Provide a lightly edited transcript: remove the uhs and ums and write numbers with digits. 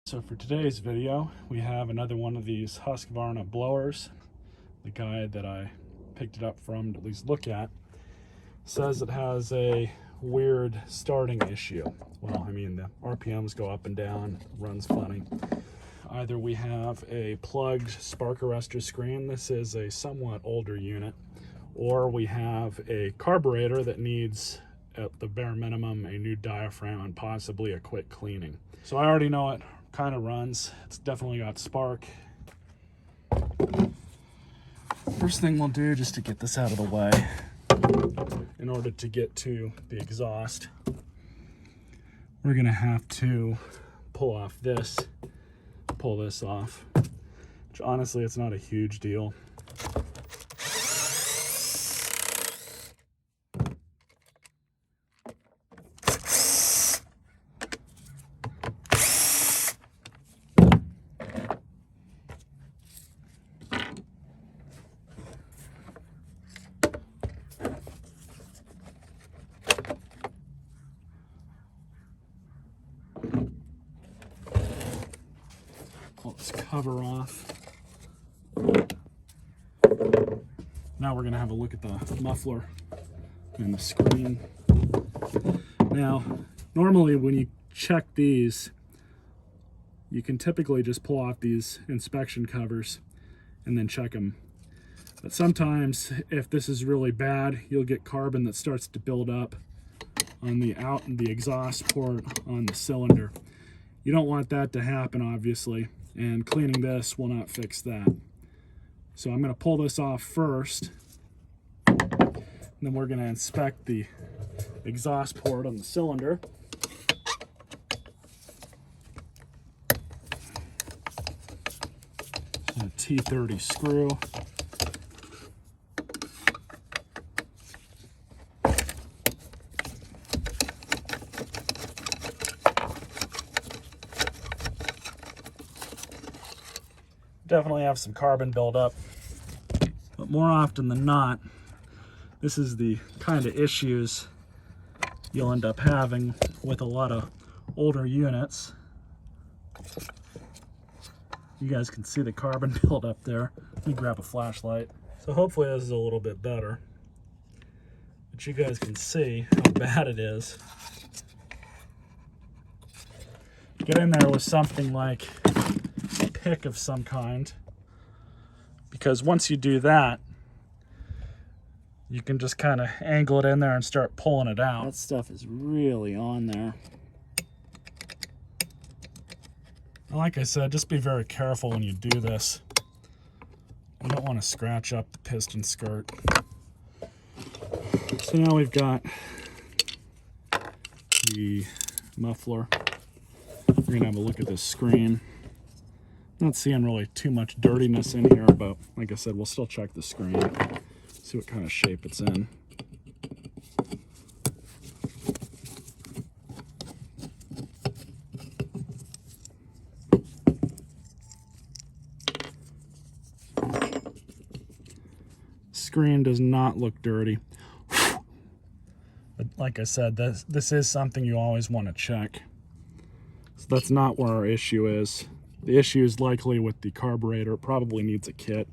So for today's video, we have another one of these Husqvarna blowers. The guy that I picked it up from to at least look at says it has a weird starting issue. Well, I mean, the RPMs go up and down, runs funny. Either we have a plugged spark arrestor screen, this is a somewhat older unit, or we have a carburetor that needs, at the bare minimum, a new diaphragm and possibly a quick cleaning. So I already know it kind of runs. It's definitely got spark. First thing we'll do, just to get this out of the way, in order to get to the exhaust, we're gonna have to pull off this, pull this off, which honestly, it's not a huge deal. Pull this cover off. Now we're going to have a look at the muffler and the screen. Now, normally when you check these, you can typically just pull off these inspection covers and then check them. But sometimes, if this is really bad, you'll get carbon that starts to build up on the exhaust port on the cylinder. You don't want that to happen, obviously, and cleaning this will not fix that. So I'm going to pull this off first, and then we're going to inspect the exhaust port on the cylinder. A T30 screw. Definitely have some carbon buildup, but more often than not, this is the kind of issues you'll end up having with a lot of older units. You guys can see the carbon buildup there. Let me grab a flashlight. So hopefully this is a little bit better, but you guys can see how bad it is. Get in there with something like a pick of some kind, because once you do that, you can just kind of angle it in there and start pulling it out. That stuff is really on there. Like I said, just be very careful when you do this. You don't want to scratch up the piston skirt. So now we've got the muffler. We're gonna have a look at this screen. Not seeing really too much dirtiness in here, but like I said, we'll still check the screen, see what kind of shape it's in. Screen does not look dirty. But like I said, this is something you always want to check. So that's not where our issue is. The issue is likely with the carburetor. It probably needs a kit.